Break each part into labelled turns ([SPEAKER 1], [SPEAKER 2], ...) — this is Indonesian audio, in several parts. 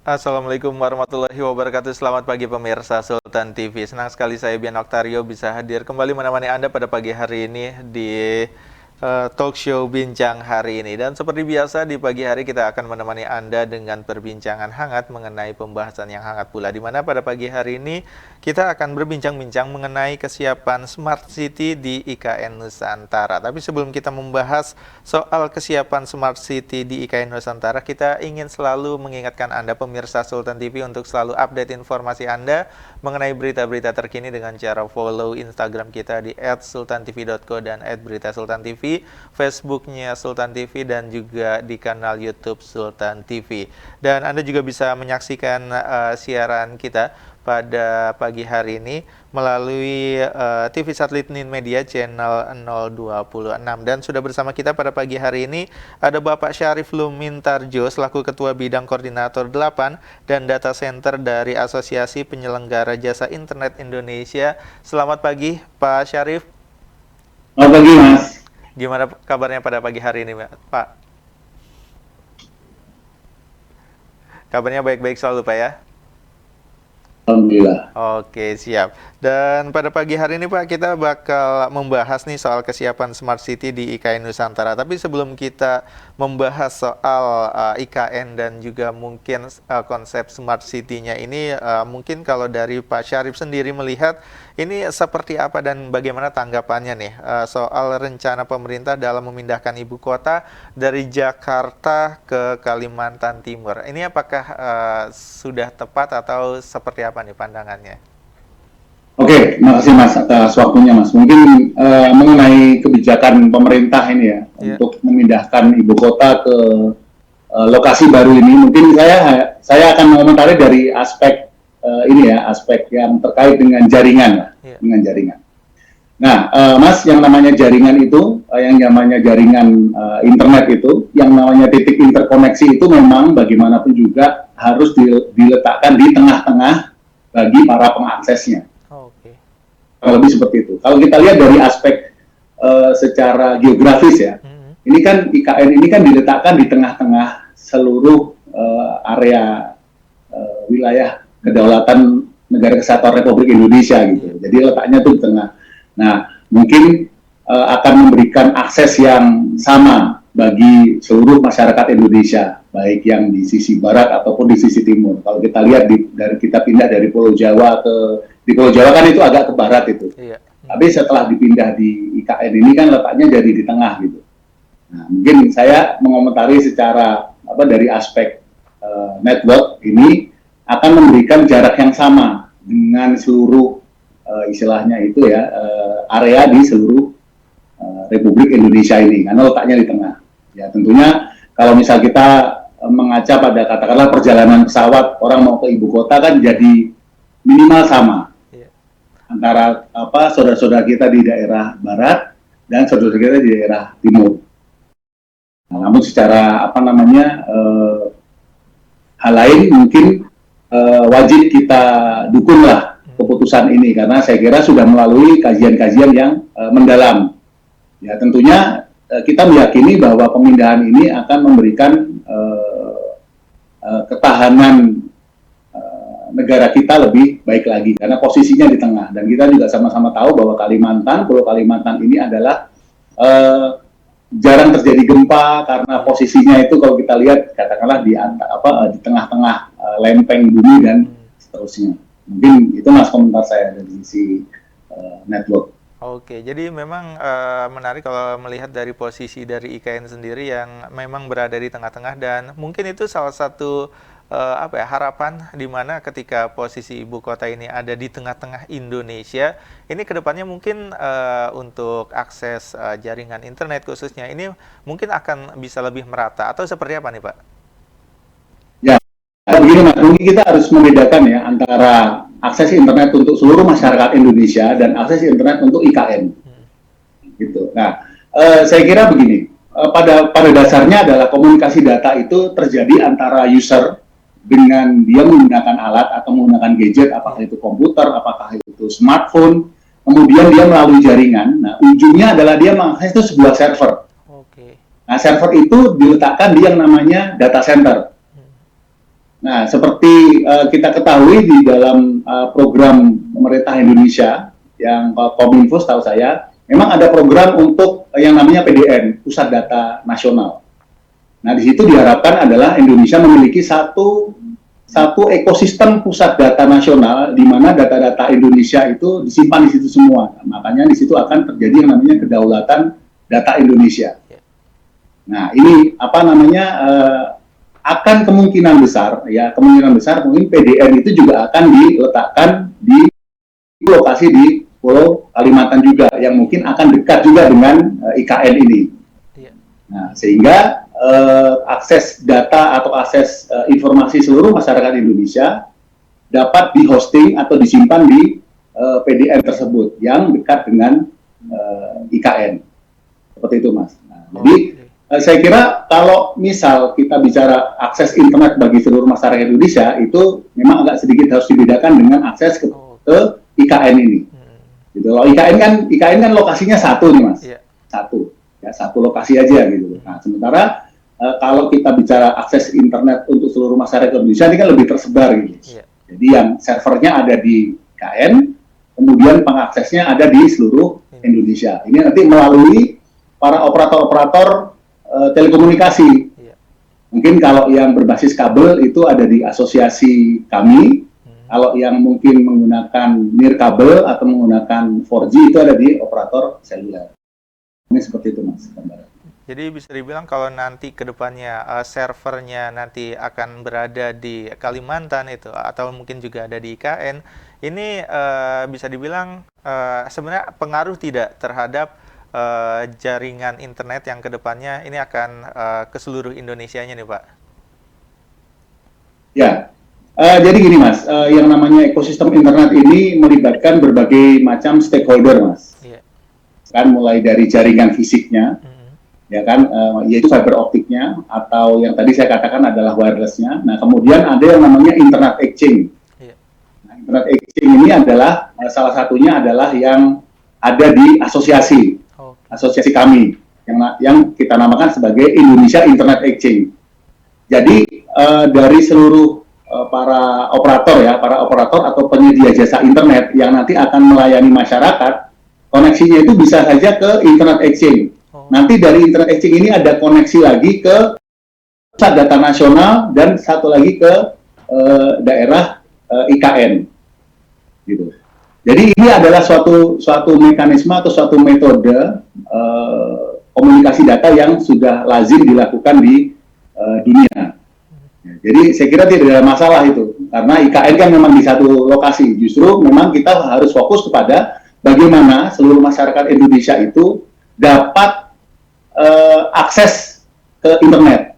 [SPEAKER 1] Assalamualaikum warahmatullahi wabarakatuh. Selamat pagi pemirsa Sultan TV. Senang sekali saya Bian Oktario bisa hadir kembali menemani Anda pada pagi hari ini di talk show Bincang Hari ini. Dan seperti biasa di pagi hari kita akan menemani Anda dengan perbincangan hangat mengenai pembahasan yang hangat pula. Di mana pada pagi hari ini kita akan berbincang-bincang mengenai kesiapan Smart City di IKN Nusantara. Tapi sebelum kita membahas soal kesiapan Smart City di IKN Nusantara, kita ingin selalu mengingatkan Anda pemirsa Sultan TV untuk selalu update informasi Anda mengenai berita-berita terkini dengan cara follow Instagram kita di @sultantv.co dan @beritasultantv, Facebooknya Sultan TV, dan juga di kanal YouTube Sultan TV. Dan Anda juga bisa menyaksikan siaran kita pada pagi hari ini melalui TV satelit Ninmedia channel 026. Dan sudah bersama kita pada pagi hari ini ada Bapak Syarif Lumintarjo selaku Ketua Bidang Koordinator 8 dan Data Center dari Asosiasi Penyelenggara Jasa Internet Indonesia. Selamat pagi Pak Syarif.
[SPEAKER 2] Selamat pagi Mas.
[SPEAKER 1] Gimana kabarnya pada pagi hari ini Pak? Kabarnya baik-baik selalu Pak ya?
[SPEAKER 2] Alhamdulillah.
[SPEAKER 1] Oke, siap. Dan pada pagi hari ini Pak, kita bakal membahas nih soal kesiapan Smart City di IKN Nusantara. Tapi sebelum kita membahas soal IKN dan juga mungkin konsep Smart City-nya ini, mungkin kalau dari Pak Syarif sendiri melihat ini seperti apa dan bagaimana tanggapannya nih soal rencana pemerintah dalam memindahkan ibu kota dari Jakarta ke Kalimantan Timur. Ini apakah sudah tepat atau seperti apa nih pandangannya?
[SPEAKER 2] Oke, makasih Mas atas waktunya Mas. Mungkin mengenai kebijakan pemerintah ini ya, untuk memindahkan ibu kota ke lokasi baru ini, mungkin saya akan mengomentari dari aspek ini ya, aspek yang terkait dengan jaringan lah, dengan jaringan. Nah, Mas, yang namanya jaringan itu, yang namanya jaringan internet itu, yang namanya titik interkoneksi itu memang bagaimanapun juga harus diletakkan di tengah-tengah bagi para pengaksesnya. Kalau lebih seperti itu. Kalau kita lihat dari aspek secara geografis ya, ini kan IKN ini kan diletakkan di tengah-tengah seluruh area wilayah kedaulatan Negara Kesatuan Republik Indonesia gitu. Jadi letaknya itu di tengah. Nah, mungkin akan memberikan akses yang sama bagi seluruh masyarakat Indonesia, baik yang di sisi barat ataupun di sisi timur. Kalau kita lihat dari kita pindah dari Pulau Jawa di Pulau Jawa kan itu agak ke barat itu. Tapi setelah dipindah di IKN ini kan letaknya jadi di tengah gitu. Nah, mungkin saya mengomentari secara dari aspek network ini akan memberikan jarak yang sama dengan seluruh istilahnya itu ya area di seluruh Republik Indonesia ini karena letaknya di tengah. Ya tentunya kalau misal kita mengaca pada katakanlah perjalanan pesawat orang mau ke ibu kota kan jadi minimal sama antara saudara-saudara kita di daerah barat dan saudara kita di daerah timur. Nah, namun secara hal lain mungkin wajib kita dukunglah keputusan ini karena saya kira sudah melalui kajian-kajian yang mendalam. Ya tentunya kita meyakini bahwa pemindahan ini akan memberikan ketahanan negara kita lebih baik lagi karena posisinya di tengah dan kita juga sama-sama tahu bahwa Pulau Kalimantan ini adalah jarang terjadi gempa karena posisinya itu kalau kita lihat katakanlah di tengah-tengah lempeng bumi dan seterusnya. Mungkin itu Mas komentar saya dari sisi network.
[SPEAKER 1] Oke, jadi memang menarik kalau melihat dari posisi dari IKN sendiri yang memang berada di tengah-tengah dan mungkin itu salah satu harapan di mana ketika posisi ibu kota ini ada di tengah-tengah Indonesia, ini kedepannya mungkin untuk akses jaringan internet khususnya ini mungkin akan bisa lebih merata atau seperti apa nih Pak?
[SPEAKER 2] Ya, begini Mas, mungkin kita harus membedakan ya antara akses internet untuk seluruh masyarakat Indonesia dan akses internet untuk IKN. Gitu. Nah, saya kira begini, pada dasarnya adalah komunikasi data itu terjadi antara user dengan dia menggunakan alat atau menggunakan gadget, apakah itu komputer, apakah itu smartphone, kemudian dia melalui jaringan. Nah, ujungnya adalah dia mengakses itu sebuah server. Nah, server itu diletakkan di yang namanya data center. Nah, seperti kita ketahui di dalam program pemerintah Indonesia yang Kominfo setahu saya, memang ada program untuk yang namanya PDN, Pusat Data Nasional. Nah, di situ diharapkan adalah Indonesia memiliki satu ekosistem pusat data nasional di mana data-data Indonesia itu disimpan di situ semua. Nah, makanya di situ akan terjadi yang namanya kedaulatan data Indonesia. Nah, ini apa namanya akan kemungkinan besar mungkin PDN itu juga akan diletakkan di lokasi di Pulau Kalimantan juga yang mungkin akan dekat juga dengan IKN ini. Nah, sehingga akses data atau akses informasi seluruh masyarakat Indonesia dapat di-hosting atau disimpan di PDN tersebut yang dekat dengan IKN. Seperti itu, Mas. Nah, jadi saya kira kalau misal kita bicara akses internet bagi seluruh masyarakat Indonesia, itu memang agak sedikit harus dibedakan dengan akses ke IKN ini. Gitu. Kalau IKN kan lokasinya satu nih, Mas. Satu lokasi aja gitu. Nah, sementara kalau kita bicara akses internet untuk seluruh masyarakat Indonesia ini kan lebih tersebar gitu. Jadi yang servernya ada di IKN, kemudian pengaksesnya ada di seluruh Indonesia. Ini nanti melalui para operator-operator telekomunikasi. Mungkin kalau yang berbasis kabel itu ada di asosiasi kami. Kalau yang mungkin menggunakan nirkabel atau menggunakan 4G itu ada di operator seluler. Ini seperti itu, Mas.
[SPEAKER 1] Jadi bisa dibilang kalau nanti ke depannya servernya nanti akan berada di Kalimantan itu atau mungkin juga ada di IKN, ini bisa dibilang sebenarnya pengaruh tidak terhadap jaringan internet yang ke depannya ini akan ke seluruh Indonesianya nih, Pak?
[SPEAKER 2] Ya, jadi gini, Mas, yang namanya ekosistem internet ini melibatkan berbagai macam stakeholder, Mas. Kan mulai dari jaringan fisiknya, ya kan, yaitu fiber optiknya, atau yang tadi saya katakan adalah wirelessnya. Nah, kemudian ada yang namanya internet exchange. Nah, internet exchange ini adalah salah satunya adalah yang ada di asosiasi kami, yang kita namakan sebagai Indonesia Internet Exchange. Jadi dari seluruh para operator atau penyedia jasa internet yang nanti akan melayani masyarakat, koneksinya itu bisa saja ke Internet Exchange. Nanti dari Internet Exchange ini ada koneksi lagi ke Pusat Data Nasional dan satu lagi ke daerah IKN, gitu. Jadi ini adalah suatu mekanisme atau suatu metode komunikasi data yang sudah lazim dilakukan di dunia. Jadi saya kira tidak ada masalah itu, karena IKN kan memang di satu lokasi. Justru memang kita harus fokus kepada bagaimana seluruh masyarakat Indonesia itu dapat akses ke internet.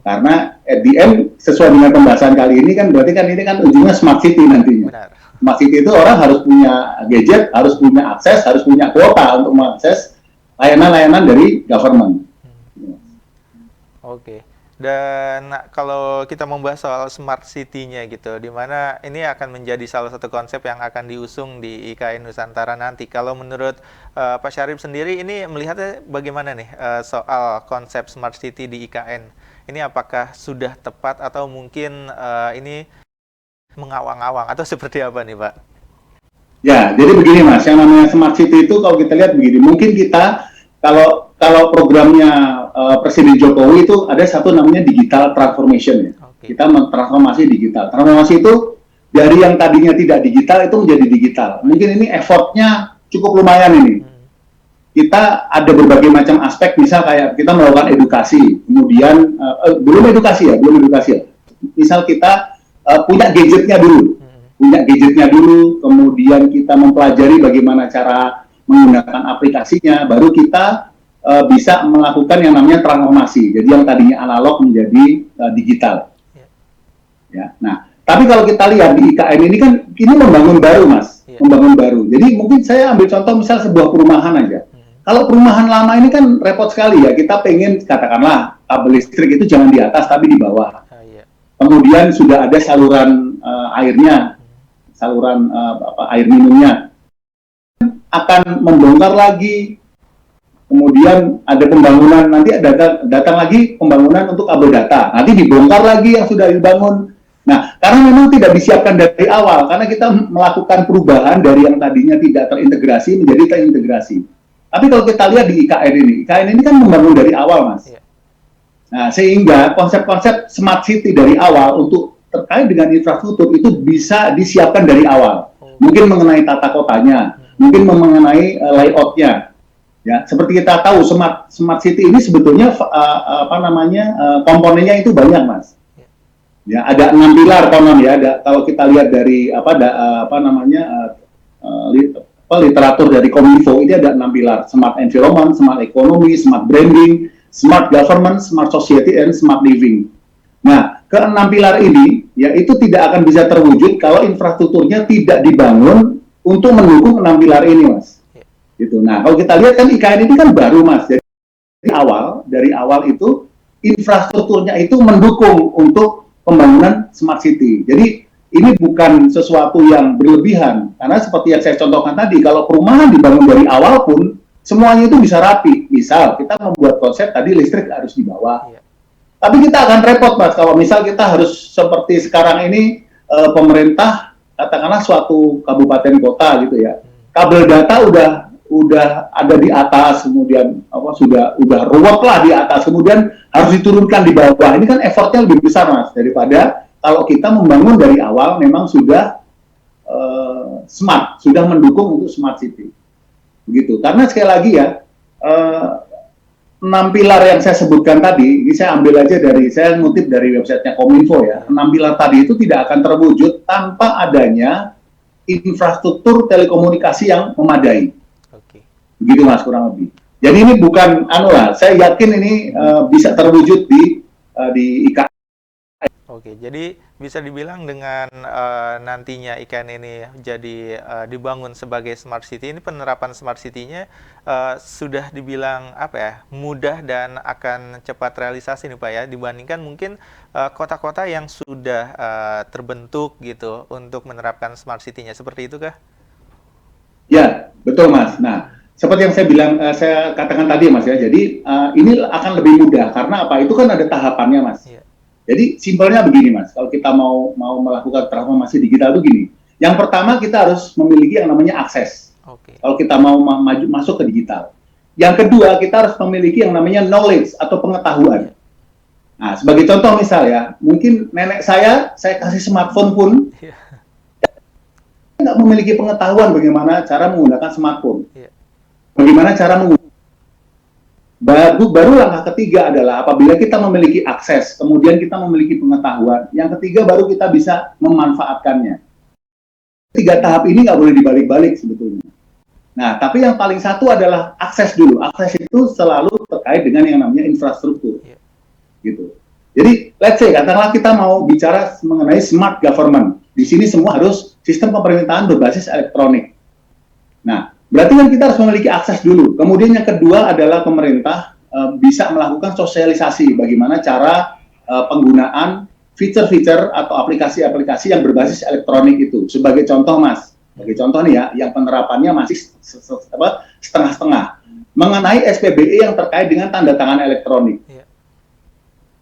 [SPEAKER 2] Karena at the end, sesuai dengan pembahasan kali ini kan berarti kan ini kan ujungnya smart city nantinya.
[SPEAKER 1] Benar.
[SPEAKER 2] Smart city itu orang harus punya gadget, harus punya akses, harus punya kuota untuk mengakses layanan-layanan dari government.
[SPEAKER 1] Oke. Dan kalau kita membahas soal smart city-nya gitu, di mana ini akan menjadi salah satu konsep yang akan diusung di IKN Nusantara nanti. Kalau menurut Pak Syarif sendiri, ini melihatnya bagaimana nih soal konsep smart city di IKN? Ini apakah sudah tepat atau mungkin ini mengawang-awang atau seperti apa nih, Pak?
[SPEAKER 2] Ya, jadi begini, Mas, yang namanya smart city itu kalau kita lihat begini, mungkin kita kalau programnya Presiden Jokowi itu ada satu namanya digital transformation ya. Kita mentransformasi digital. Transformasi itu dari yang tadinya tidak digital itu menjadi digital. Mungkin ini effortnya cukup lumayan ini. Kita ada berbagai macam aspek, misal kayak kita melakukan edukasi, kemudian belum edukasi ya. Misal kita punya gadgetnya dulu, kemudian kita mempelajari bagaimana cara menggunakan aplikasinya, baru kita bisa melakukan yang namanya transformasi. Jadi yang tadinya analog menjadi digital. Ya. Nah, tapi kalau kita lihat di IKN ini kan ini membangun baru, Mas, membangun baru. Jadi mungkin saya ambil contoh misal sebuah perumahan aja. Kalau perumahan lama ini kan repot sekali ya. Kita pengen katakanlah kabel listrik itu jangan di atas tapi di bawah. Kemudian sudah ada saluran airnya, air minumnya. Akan membongkar lagi kemudian ada pembangunan, nanti datang lagi pembangunan untuk kabel data, nanti dibongkar lagi yang sudah dibangun. Nah, karena memang tidak disiapkan dari awal, karena kita melakukan perubahan dari yang tadinya tidak terintegrasi menjadi terintegrasi. Tapi kalau kita lihat di IKN ini kan membangun dari awal, Mas. Nah, sehingga konsep-konsep smart city dari awal untuk terkait dengan infrastruktur itu bisa disiapkan dari awal. Mungkin mengenai tata kotanya, mungkin mengenai layout-nya. Ya, seperti kita tahu smart city ini sebetulnya komponennya itu banyak, Mas. Ya, ada 6 pilar konon ya. Kalau kita lihat dari literatur dari Kominfo ini ada 6 pilar: smart environment, smart economy, smart branding, smart government, smart society, and smart living. Nah, ke-6 pilar ini ya itu tidak akan bisa terwujud kalau infrastrukturnya tidak dibangun untuk mendukung 6 pilar ini, Mas. Gitu. Nah, kalau kita lihat kan IKN ini kan baru, Mas. Jadi dari awal itu infrastrukturnya itu mendukung untuk pembangunan smart city. Jadi ini bukan sesuatu yang berlebihan, karena seperti yang saya contohkan tadi, kalau perumahan dibangun dari awal pun semuanya itu bisa rapi. Misal kita membuat konsep tadi listrik harus di bawah. Tapi kita akan repot, Mas, kalau misal kita harus seperti sekarang ini pemerintah katakanlah suatu kabupaten kota gitu ya. Kabel data udah ada di atas, kemudian sudah ruwet lah di atas, kemudian harus diturunkan di bawah. Ini kan effortnya lebih besar, Mas, daripada kalau kita membangun dari awal memang sudah smart, sudah mendukung untuk smart city. Begitu. Karena sekali lagi ya, 6 pilar yang saya sebutkan tadi, ini saya ambil aja saya ngutip dari websitenya Kominfo ya, 6 pilar tadi itu tidak akan terwujud tanpa adanya infrastruktur telekomunikasi yang memadai. Begitu, Mas, kurang lebih. Jadi ini bukan saya yakin ini bisa terwujud di IKN.
[SPEAKER 1] Oke, jadi bisa dibilang dengan nantinya IKN ini jadi dibangun sebagai smart city, ini penerapan smart city-nya sudah dibilang mudah dan akan cepat realisasi nih Pak ya, dibandingkan mungkin kota-kota yang sudah terbentuk gitu untuk menerapkan smart city-nya, seperti itu kah?
[SPEAKER 2] Ya, betul, Mas. Nah, seperti yang saya katakan tadi, Mas ya. Jadi ini akan lebih mudah karena apa? Itu kan ada tahapannya, Mas. Jadi simpelnya begini, Mas. Kalau kita mau melakukan transformasi digital itu gini. Yang pertama kita harus memiliki yang namanya akses. Kalau kita mau masuk ke digital. Yang kedua kita harus memiliki yang namanya knowledge atau pengetahuan. Nah, sebagai contoh misal ya, mungkin nenek saya kasih smartphone pun nggak memiliki pengetahuan bagaimana cara menggunakan smartphone. Bagaimana cara menggunakan. Baru langkah ketiga adalah apabila kita memiliki akses, kemudian kita memiliki pengetahuan. Yang ketiga baru kita bisa memanfaatkannya. 3 tahap ini nggak boleh dibalik-balik sebetulnya. Nah, tapi yang paling satu adalah akses dulu. Akses itu selalu terkait dengan yang namanya infrastruktur. Gitu. Jadi, let's say, katakanlah kita mau bicara mengenai smart government. Di sini semua harus sistem pemerintahan berbasis elektronik. Nah, berarti kan kita harus memiliki akses dulu. Kemudian yang kedua adalah pemerintah bisa melakukan sosialisasi bagaimana cara penggunaan fitur-fitur atau aplikasi-aplikasi yang berbasis elektronik itu. Sebagai contoh, Mas, sebagai contoh nih ya, yang penerapannya masih setengah-setengah. Mengenai SPBE yang terkait dengan tanda tangan elektronik.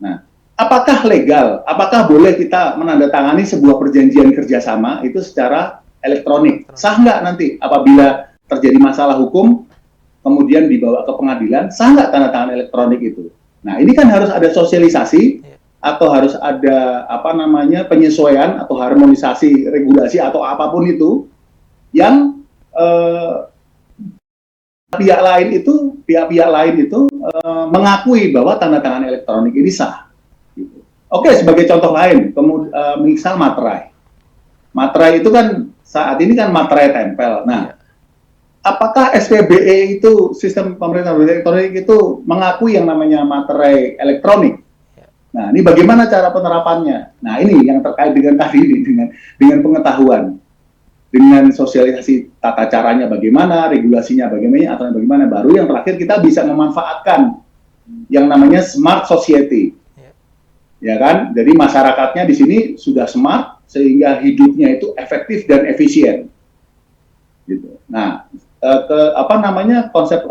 [SPEAKER 2] Nah, apakah legal? Apakah boleh kita menandatangani sebuah perjanjian kerjasama itu secara elektronik? Sah nggak nanti apabila terjadi masalah hukum, kemudian dibawa ke pengadilan, sah nggak tanda tangan elektronik itu? Nah, ini kan harus ada sosialisasi, atau harus ada penyesuaian atau harmonisasi regulasi atau apapun itu, yang pihak-pihak lain itu mengakui bahwa tanda tangan elektronik ini sah. Gitu. Oke, sebagai contoh lain, misal materai. Materai itu kan saat ini kan materai tempel. Nah, apakah SPBE itu sistem pemerintahan elektronik itu mengakui yang namanya materai elektronik? Nah, ini bagaimana cara penerapannya? Nah, ini yang terkait dengan tadi dengan pengetahuan, dengan sosialisasi tata caranya bagaimana, regulasinya bagaimana, aturan bagaimana. Baru yang terakhir kita bisa memanfaatkan yang namanya smart society, ya kan? Jadi masyarakatnya di sini sudah smart sehingga hidupnya itu efektif dan efisien. Gitu. Nah, ke apa namanya konsep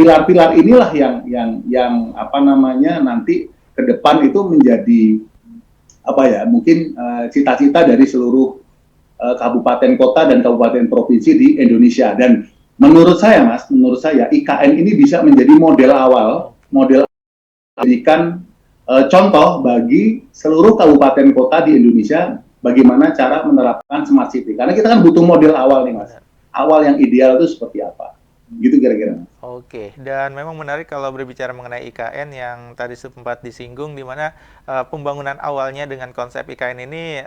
[SPEAKER 2] pilar-pilar inilah yang apa namanya nanti ke depan itu menjadi apa ya mungkin cita-cita dari seluruh kabupaten kota dan kabupaten provinsi di Indonesia. Dan menurut saya IKN ini bisa menjadi model jadikan contoh bagi seluruh kabupaten kota di Indonesia bagaimana cara menerapkan smart city. Karena kita kan butuh model awal nih Mas. Awal yang ideal itu seperti apa? Gitu kira-kira.
[SPEAKER 1] Oke, dan memang menarik kalau berbicara mengenai IKN yang tadi sempat disinggung, di mana pembangunan awalnya dengan konsep IKN ini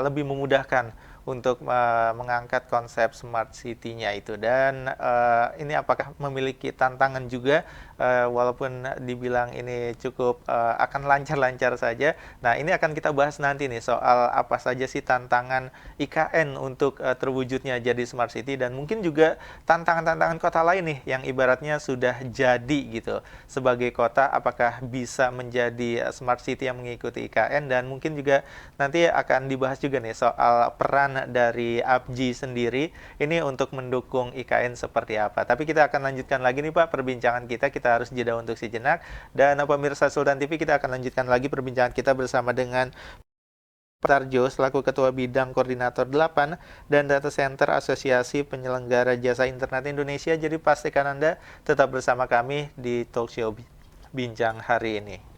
[SPEAKER 1] lebih memudahkan untuk mengangkat konsep smart city-nya itu. Dan ini apakah memiliki tantangan juga, walaupun dibilang ini cukup akan lancar-lancar saja. Nah, ini akan kita bahas nanti nih soal apa saja sih tantangan IKN untuk terwujudnya jadi smart city, dan mungkin juga tantangan-tantangan kota lain nih yang ibaratnya sudah jadi gitu sebagai kota, apakah bisa menjadi smart city yang mengikuti IKN. Dan mungkin juga nanti akan dibahas juga nih soal peran dari APJI sendiri ini untuk mendukung IKN seperti apa. Tapi kita akan lanjutkan lagi nih Pak perbincangan kita harus jeda untuk sejenak. Dan pemirsa Sultan TV, kita akan lanjutkan lagi perbincangan kita bersama dengan Tarjo selaku Ketua Bidang Koordinator 8 dan Data Center Asosiasi Penyelenggara Jasa Internet Indonesia. Jadi pastikan Anda tetap bersama kami di Talkshow Bincang hari ini.